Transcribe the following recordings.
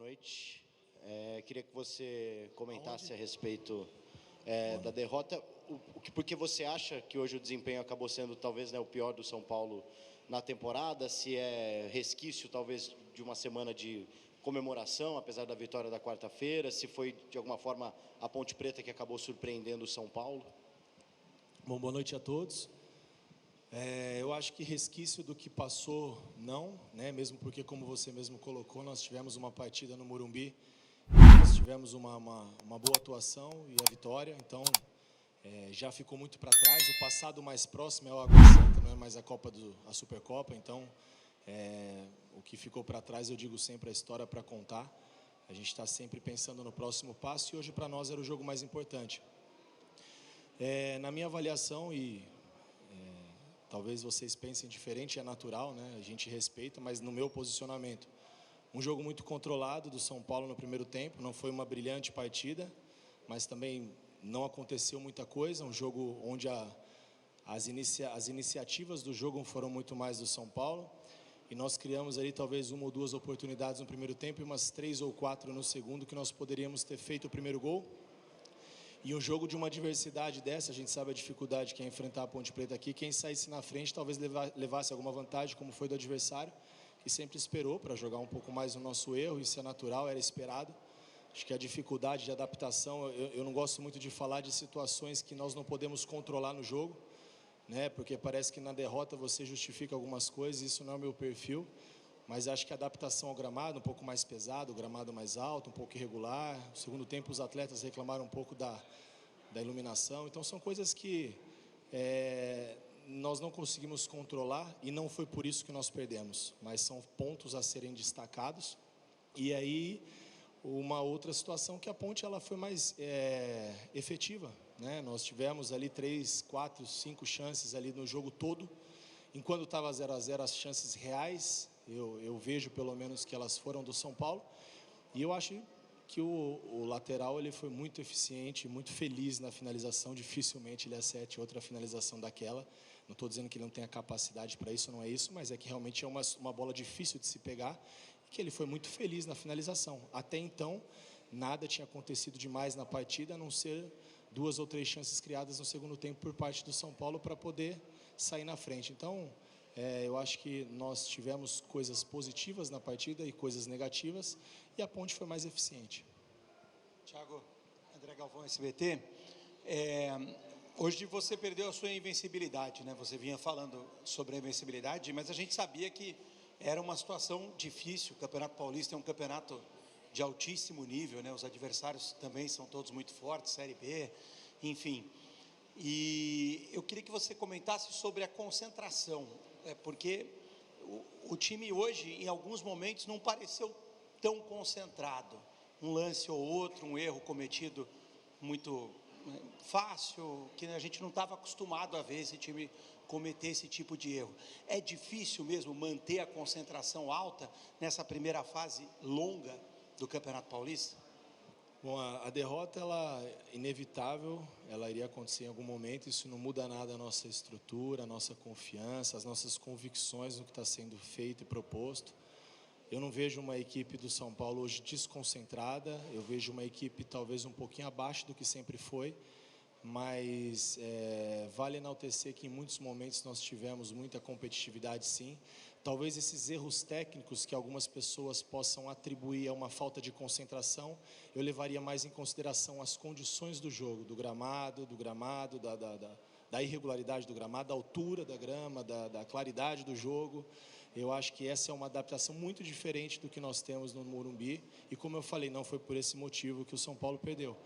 noite. Queria que você comentasse a respeito da derrota. Porque você acha que hoje o desempenho acabou sendo talvez, né, o pior do São Paulo na temporada? Se é resquício talvez de uma semana de comemoração, apesar da vitória da quarta-feira? Se foi de alguma forma a Ponte Preta que acabou surpreendendo o São Paulo? Bom, boa noite a todos. Eu acho que resquício do que passou, não, né? Mesmo porque, como você mesmo colocou, nós tivemos uma partida no Morumbi, nós tivemos uma boa atuação e a vitória, então já ficou muito para trás. O passado mais próximo é o Água Santa, não é mais a Supercopa, então o que ficou para trás, eu digo sempre, a história para contar. A gente está sempre pensando no próximo passo e hoje para nós era o jogo mais importante. Na minha avaliação, talvez vocês pensem diferente, é natural, né? A gente respeita, mas no meu posicionamento, um jogo muito controlado do São Paulo no primeiro tempo, não foi uma brilhante partida, mas também não aconteceu muita coisa, um jogo onde as iniciativas do jogo foram muito mais do São Paulo, e nós criamos ali talvez uma ou duas oportunidades no primeiro tempo e umas 3 ou 4 no segundo, que nós poderíamos ter feito o primeiro gol. E um jogo de uma diversidade dessa, a gente sabe a dificuldade que é enfrentar a Ponte Preta aqui. Quem saísse na frente talvez levasse alguma vantagem, como foi do adversário, que sempre esperou para jogar um pouco mais no nosso erro. Isso é natural, era esperado. Acho que a dificuldade de adaptação, eu não gosto muito de falar de situações que nós não podemos controlar no jogo, né? Porque parece que na derrota você justifica algumas coisas, isso não é o meu perfil. Mas acho que a adaptação ao gramado, um pouco mais pesado, o gramado mais alto, um pouco irregular. No segundo tempo os atletas reclamaram um pouco da iluminação. Então são coisas que nós não conseguimos controlar e não foi por isso que nós perdemos. Mas são pontos a serem destacados. E aí uma outra situação que a Ponte ela foi mais efetiva, né? Nós tivemos ali 3, 4, 5 chances ali no jogo todo. Enquanto estava 0-0 as chances reais, eu vejo pelo menos que elas foram do São Paulo, e eu acho que o lateral ele foi muito eficiente, muito feliz na finalização. Dificilmente ele acerte outra finalização daquela. Não estou dizendo que ele não tenha capacidade para isso, não é isso, mas é que realmente é uma bola difícil de se pegar, e que ele foi muito feliz na finalização. Até então, nada tinha acontecido demais na partida, a não ser 2 ou 3 chances criadas no segundo tempo por parte do São Paulo para poder sair na frente. Então, eu acho que nós tivemos coisas positivas na partida e coisas negativas, e a Ponte foi mais eficiente. Thiago, André Galvão, SBT. Hoje você perdeu a sua invencibilidade, né? Você vinha falando sobre a invencibilidade, mas a gente sabia que era uma situação difícil. O Campeonato Paulista é um campeonato de altíssimo nível, né? Os adversários também são todos muito fortes, Série B, enfim. E eu queria que você comentasse sobre a concentração, porque o time hoje, em alguns momentos, não pareceu tão concentrado. Um lance ou outro, um erro cometido muito fácil, que a gente não estava acostumado a ver esse time cometer esse tipo de erro. É difícil mesmo manter a concentração alta nessa primeira fase longa do Campeonato Paulista? Bom, a derrota, ela é inevitável, ela iria acontecer em algum momento. Isso não muda nada a nossa estrutura, a nossa confiança, as nossas convicções no que está sendo feito e proposto. Eu não vejo uma equipe do São Paulo hoje desconcentrada, eu vejo uma equipe talvez um pouquinho abaixo do que sempre foi, mas vale enaltecer que em muitos momentos nós tivemos muita competitividade, sim. Talvez esses erros técnicos que algumas pessoas possam atribuir a uma falta de concentração, eu levaria mais em consideração as condições do jogo, do gramado, da irregularidade do gramado, da altura da grama, da claridade do jogo. Eu acho que essa é uma adaptação muito diferente do que nós temos no Morumbi, e como eu falei, não foi por esse motivo que o São Paulo perdeu.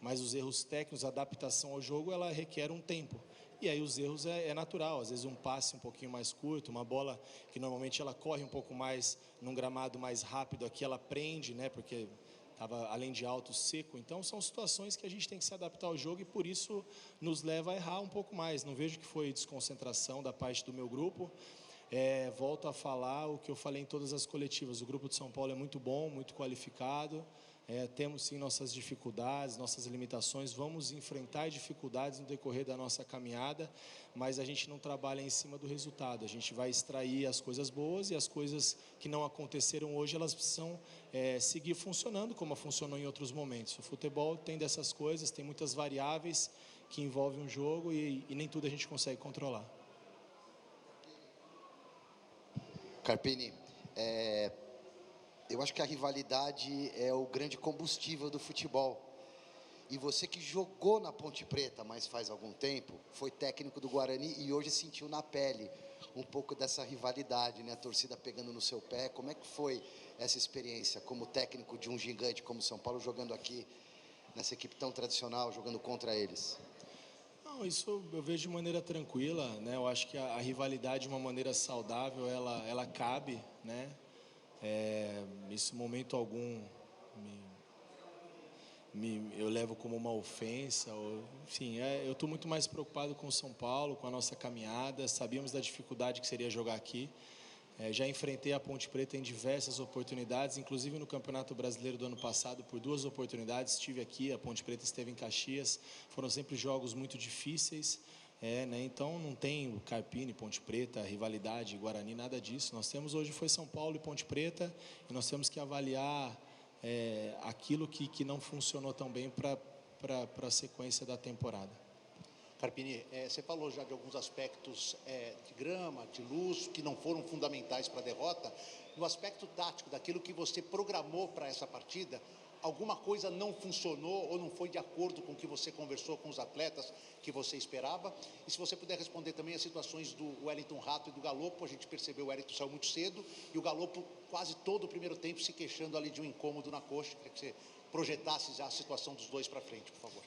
Mas os erros técnicos, a adaptação ao jogo, ela requer um tempo. E aí os erros é natural, às vezes um passe um pouquinho mais curto, uma bola que normalmente ela corre um pouco mais num gramado mais rápido, aqui ela prende, né, porque estava além de alto, seco. Então são situações que a gente tem que se adaptar ao jogo, e por isso nos leva a errar um pouco mais. Não vejo que foi desconcentração da parte do meu grupo. volto a falar o que eu falei em todas as coletivas. O grupo de São Paulo é muito bom, muito qualificado. Temos sim nossas dificuldades, nossas limitações, vamos enfrentar dificuldades no decorrer da nossa caminhada, mas a gente não trabalha em cima do resultado, a gente vai extrair as coisas boas e as coisas que não aconteceram hoje, elas precisam seguir funcionando como funcionou em outros momentos. O futebol tem dessas coisas, tem muitas variáveis que envolvem um jogo e nem tudo a gente consegue controlar. Carpini, eu acho que a rivalidade é o grande combustível do futebol. E você que jogou na Ponte Preta, mas faz algum tempo, foi técnico do Guarani e hoje sentiu na pele um pouco dessa rivalidade, né? A torcida pegando no seu pé. Como é que foi essa experiência como técnico de um gigante como São Paulo, jogando aqui nessa equipe tão tradicional, jogando contra eles? Não, isso eu vejo de maneira tranquila, né? Eu acho que a rivalidade de uma maneira saudável, ela cabe, né? Isso, momento algum, eu levo como uma ofensa. Enfim, eu estou muito mais preocupado com o São Paulo, com a nossa caminhada. Sabíamos da dificuldade que seria jogar aqui. Já enfrentei a Ponte Preta em diversas oportunidades, inclusive no Campeonato Brasileiro do ano passado, por 2 oportunidades estive aqui, a Ponte Preta esteve em Caxias. Foram sempre jogos muito difíceis. Né? Então não tem o Carpini, Ponte Preta, rivalidade, Guarani, nada disso. Nós temos hoje foi São Paulo e Ponte Preta e nós temos que avaliar aquilo que não funcionou tão bem para a sequência da temporada. Carpini, você falou já de alguns aspectos de grama, de luz, que não foram fundamentais para a derrota. No aspecto tático, daquilo que você programou para essa partida, alguma coisa não funcionou ou não foi de acordo com o que você conversou com os atletas que você esperava? E se você puder responder também as situações do Wellington Rato e do Galopo, a gente percebeu o Wellington saiu muito cedo e o Galopo quase todo o primeiro tempo se queixando ali de um incômodo na coxa. Queria que você projetasse já a situação dos dois para frente, por favor.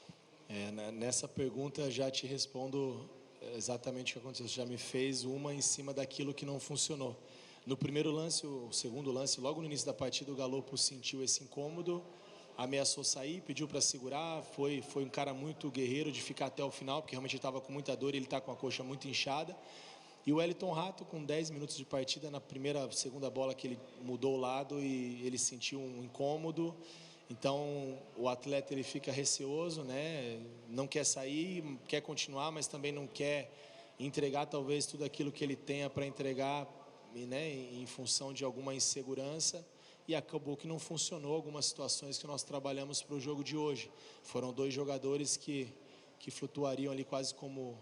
Nessa pergunta já te respondo exatamente o que aconteceu. Você já me fez uma em cima daquilo que não funcionou. No primeiro lance, o segundo lance, logo no início da partida, o Galopo sentiu esse incômodo, ameaçou sair, pediu para segurar, foi um cara muito guerreiro de ficar até o final, porque realmente ele estava com muita dor e ele está com a coxa muito inchada. E o Wellington Rato, com 10 minutos de partida, na segunda bola que ele mudou o lado e ele sentiu um incômodo. Então o atleta ele fica receoso, né? Não quer sair, quer continuar, mas também não quer entregar talvez tudo aquilo que ele tenha para entregar, né? Em função de alguma insegurança. E acabou que não funcionou algumas situações que nós trabalhamos para o jogo de hoje. Foram 2 jogadores que flutuariam ali quase como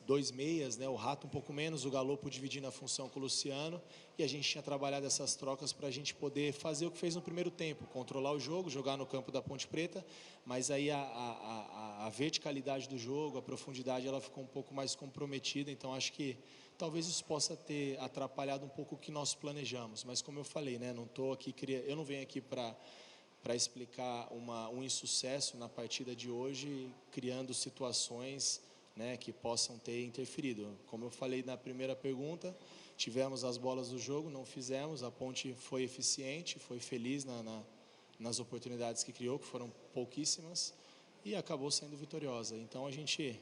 2 meias, né? O Rato um pouco menos, o Galopo dividindo a função com o Luciano, e a gente tinha trabalhado essas trocas para a gente poder fazer o que fez no primeiro tempo, controlar o jogo, jogar no campo da Ponte Preta, mas aí a verticalidade do jogo, a profundidade, ela ficou um pouco mais comprometida, então acho que talvez isso possa ter atrapalhado um pouco o que nós planejamos, mas como eu falei, né? Eu não venho aqui para explicar um insucesso na partida de hoje, criando situações, né, que possam ter interferido. Como eu falei na primeira pergunta, tivemos as bolas do jogo, não fizemos, a Ponte foi eficiente, foi feliz nas oportunidades que criou, que foram pouquíssimas, e acabou sendo vitoriosa. Então a gente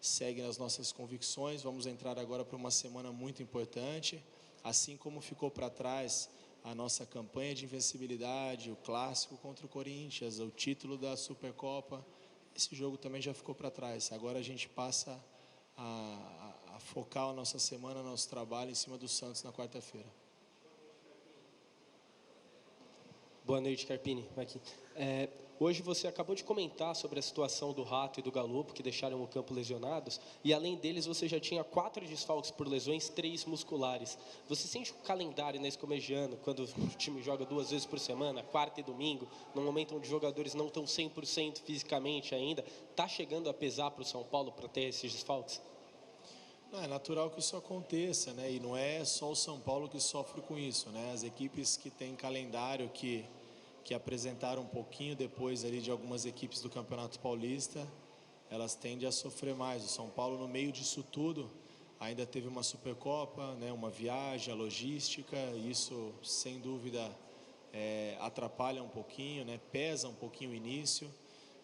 segue nas nossas convicções, vamos entrar agora para uma semana muito importante, assim como ficou para trás a nossa campanha de invencibilidade, o clássico contra o Corinthians, o título da Supercopa. Esse jogo também já ficou para trás. Agora a gente passa a focar a nossa semana, nosso trabalho em cima do Santos na quarta-feira. Boa noite, Carpini. Aqui. Hoje você acabou de comentar sobre a situação do Rato e do Galopo, que deixaram o campo lesionados, e além deles você já tinha 4 desfalques por lesões, 3 musculares. Você sente que o calendário nesse começo, quando o time joga 2 vezes por semana, quarta e domingo, num momento onde os jogadores não estão 100% fisicamente ainda, está chegando a pesar para o São Paulo para ter esses desfalques? Não, é natural que isso aconteça, né? E não é só o São Paulo que sofre com isso, né? As equipes que têm calendário que apresentaram um pouquinho depois ali de algumas equipes do Campeonato Paulista, elas tendem a sofrer mais. O São Paulo, no meio disso tudo, ainda teve uma Supercopa, né, uma viagem, a logística, isso sem dúvida atrapalha um pouquinho, né, pesa um pouquinho o início.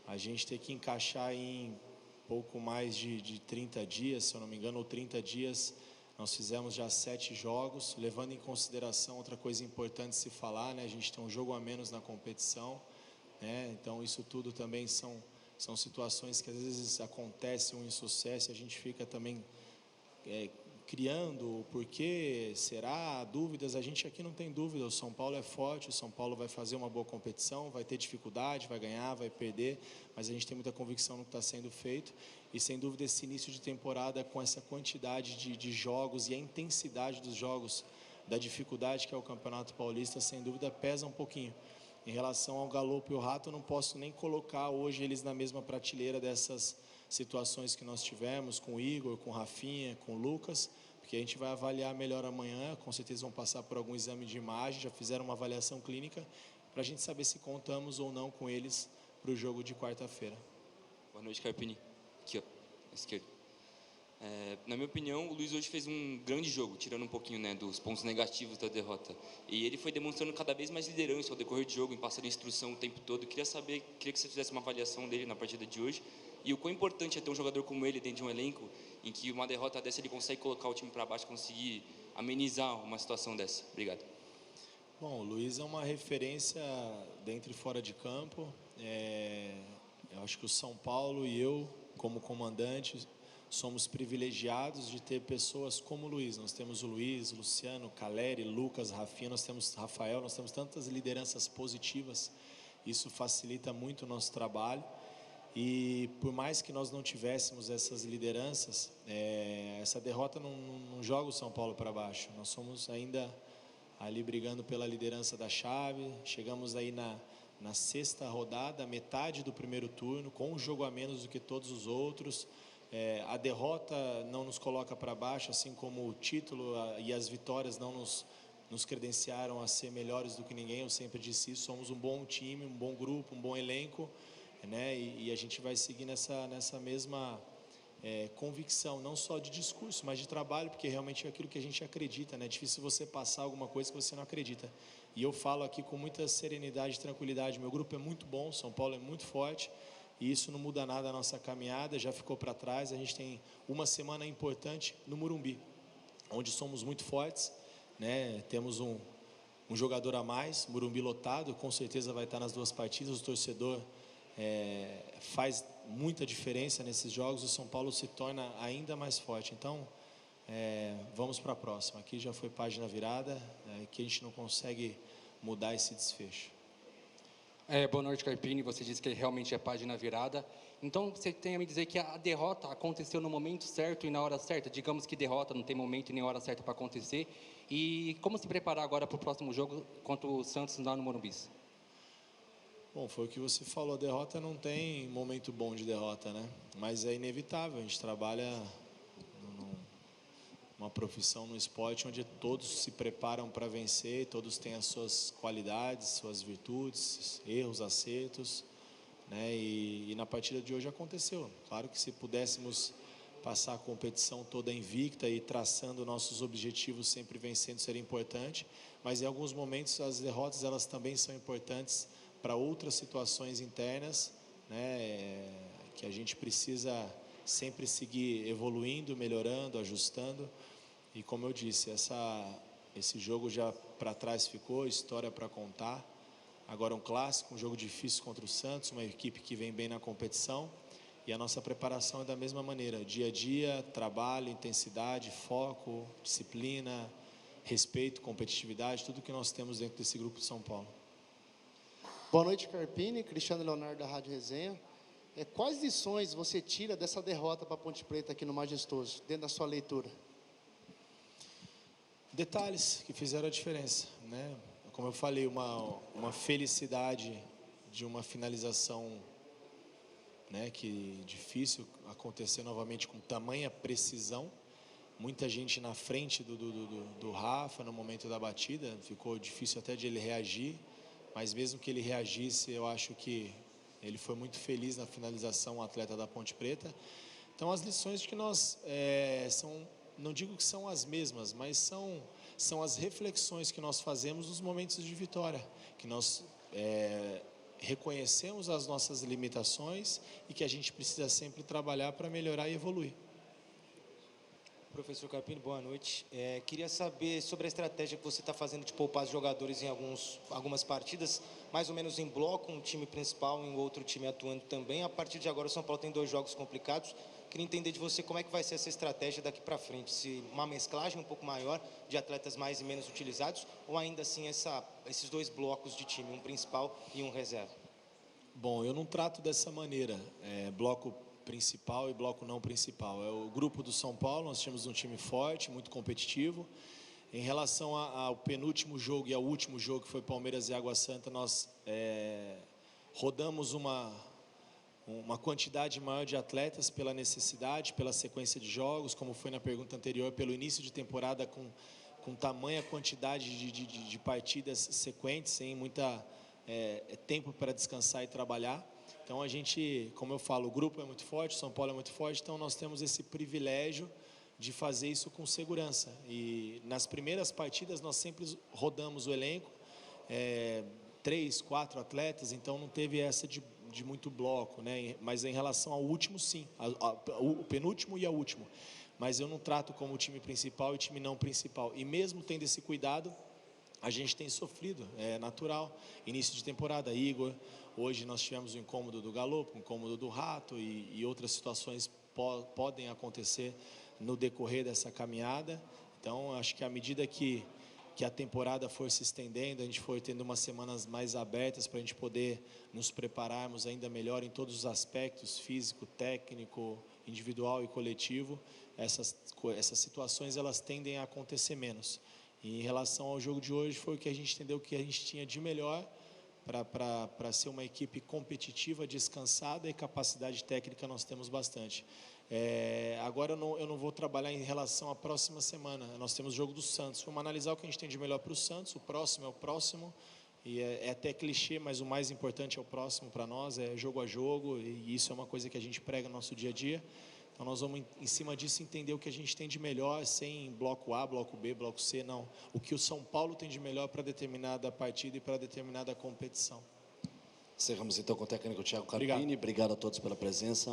A gente tem que encaixar em pouco mais de 30 dias, se eu não me engano, ou 30 dias Nós fizemos já 7 jogos, levando em consideração outra coisa importante se falar, né? A gente tem um jogo a menos na competição, né? Então isso tudo também são situações que às vezes acontecem um insucesso e a gente fica também criando o porquê, será, dúvidas. A gente aqui não tem dúvida, o São Paulo é forte, o São Paulo vai fazer uma boa competição, vai ter dificuldade, vai ganhar, vai perder, mas a gente tem muita convicção no que está sendo feito e sem dúvida esse início de temporada com essa quantidade de jogos e a intensidade dos jogos, da dificuldade que é o Campeonato Paulista, sem dúvida pesa um pouquinho. Em relação ao Galopo e o Rato, eu não posso nem colocar hoje eles na mesma prateleira dessas situações que nós tivemos com o Igor, com o Rafinha, com o Lucas, porque a gente vai avaliar melhor amanhã, com certeza vão passar por algum exame de imagem, já fizeram uma avaliação clínica, para a gente saber se contamos ou não com eles para o jogo de quarta-feira. Boa noite, Carpini. Aqui, ó, à esquerda. Na minha opinião, o Luiz hoje fez um grande jogo, tirando um pouquinho, né, dos pontos negativos da derrota. E ele foi demonstrando cada vez mais liderança ao decorrer do jogo, em passar a instrução o tempo todo. Queria que você fizesse uma avaliação dele na partida de hoje. E o quão importante é ter um jogador como ele dentro de um elenco, em que uma derrota dessa ele consegue colocar o time para baixo, conseguir amenizar uma situação dessa. Obrigado. Bom, o Luiz é uma referência dentro e fora de campo. Eu acho que o São Paulo e eu, como comandante, somos privilegiados de ter pessoas como o Luiz. Nós temos o Luiz, o Luciano, o Caleri, Lucas, Rafinha, nós temos Rafael, nós temos tantas lideranças positivas. Isso facilita muito o nosso trabalho. E por mais que nós não tivéssemos essas lideranças, essa derrota não joga o São Paulo para baixo. Nós somos ainda ali brigando pela liderança da chave. Chegamos aí na 6ª rodada, metade do primeiro turno, com um jogo a menos do que todos os outros. A derrota não nos coloca para baixo, assim como o título e as vitórias não nos credenciaram a ser melhores do que ninguém. Eu sempre disse isso, somos um bom time, um bom grupo, um bom elenco, né? E a gente vai seguir nessa mesma convicção, não só de discurso, mas de trabalho, porque realmente é aquilo que a gente acredita, né? É difícil você passar alguma coisa que você não acredita. E eu falo aqui com muita serenidade e tranquilidade, meu grupo é muito bom, São Paulo é muito forte, e isso não muda nada a nossa caminhada, já ficou para trás. A gente tem uma semana importante no Morumbi, onde somos muito fortes, né? Temos um jogador a mais, Morumbi lotado, com certeza vai estar nas 2 partidas, o torcedor faz muita diferença nesses jogos, o São Paulo se torna ainda mais forte. Então, vamos para a próxima. Aqui já foi página virada, que a gente não consegue mudar esse desfecho. Boa noite, Carpini. Você disse que realmente é página virada. Então, você tem a me dizer que a derrota aconteceu no momento certo e na hora certa? Digamos que derrota não tem momento e nem hora certa para acontecer. E como se preparar agora para o próximo jogo contra o Santos lá no Morumbi? Bom, foi o que você falou, a derrota não tem momento bom de derrota, né? Mas é inevitável, a gente trabalha numa profissão, no esporte, onde todos se preparam para vencer, todos têm as suas qualidades, suas virtudes, erros, acertos, né? E na partida de hoje aconteceu. Claro que se pudéssemos passar a competição toda invicta e traçando nossos objetivos, sempre vencendo, seria importante, mas em alguns momentos as derrotas elas também são importantes para outras situações internas, né, que a gente precisa sempre seguir evoluindo, melhorando, ajustando. E como eu disse, esse jogo já para trás ficou, história para contar. Agora um clássico, um jogo difícil contra o Santos, uma equipe que vem bem na competição. E a nossa preparação é da mesma maneira, dia a dia, trabalho, intensidade, foco, disciplina, respeito, competitividade, tudo que nós temos dentro desse grupo de São Paulo. Boa noite, Carpini. Cristiano Leonardo, da Rádio Resenha. Quais lições você tira dessa derrota para a Ponte Preta aqui no Majestoso, dentro da sua leitura? Detalhes que fizeram a diferença, né? Como eu falei, uma felicidade de uma finalização, né, que difícil acontecer novamente com tamanha precisão. Muita gente na frente do Rafa no momento da batida, ficou difícil até de ele reagir. Mas mesmo que ele reagisse, eu acho que ele foi muito feliz na finalização, o atleta da Ponte Preta. Então as lições que nós não digo que são as mesmas, mas são as reflexões que nós fazemos nos momentos de vitória, que nós reconhecemos as nossas limitações e que a gente precisa sempre trabalhar para melhorar e evoluir. Professor Carpini, boa noite. Queria saber sobre a estratégia que você está fazendo de poupar os jogadores em algumas partidas, mais ou menos em bloco, um time principal e um outro time atuando também. A partir de agora, o São Paulo tem 2 jogos complicados. Queria entender de você como é que vai ser essa estratégia daqui para frente. Se uma mesclagem um pouco maior de atletas mais e menos utilizados, ou ainda assim esses 2 blocos de time, um principal e um reserva? Bom, eu não trato dessa maneira, bloco principal e bloco não principal. É o grupo do São Paulo, nós tínhamos um time forte, muito competitivo. Em relação ao penúltimo jogo e ao último jogo, que foi Palmeiras e Água Santa, nós rodamos uma quantidade maior de atletas pela necessidade, pela sequência de jogos, como foi na pergunta anterior, pelo início de temporada com tamanha quantidade de partidas sequentes, sem muita tempo para descansar e trabalhar. Então a gente, como eu falo, o grupo é muito forte, o São Paulo é muito forte, então nós temos esse privilégio de fazer isso com segurança. E nas primeiras partidas nós sempre rodamos o elenco, 3, 4 atletas, então não teve essa de muito bloco, né? Mas em relação ao último, sim, o penúltimo e ao último. Mas eu não trato como time principal e time não principal. E mesmo tendo esse cuidado, a gente tem sofrido, é natural. Início de temporada, Igor. Hoje nós tivemos o incômodo do Galopo, o incômodo do Rato e outras situações podem acontecer no decorrer dessa caminhada. Então, acho que à medida que a temporada for se estendendo, a gente for tendo umas semanas mais abertas para a gente poder nos prepararmos ainda melhor em todos os aspectos, físico, técnico, individual e coletivo, essas situações elas tendem a acontecer menos. E em relação ao jogo de hoje, foi o que a gente entendeu que a gente tinha de melhor para ser uma equipe competitiva, descansada, e capacidade técnica nós temos bastante. Agora eu não vou trabalhar em relação à próxima semana. Nós temos o jogo do Santos. Vamos analisar o que a gente tem de melhor para o Santos. O próximo é o próximo. E é até clichê, mas o mais importante é o próximo para nós. É jogo a jogo. E isso é uma coisa que a gente prega no nosso dia a dia. Então nós vamos, em cima disso, entender o que a gente tem de melhor, sem bloco A, bloco B, bloco C, não. O que o São Paulo tem de melhor para determinada partida e para determinada competição. Encerramos então com o técnico Thiago Carpini. Obrigado a todos pela presença.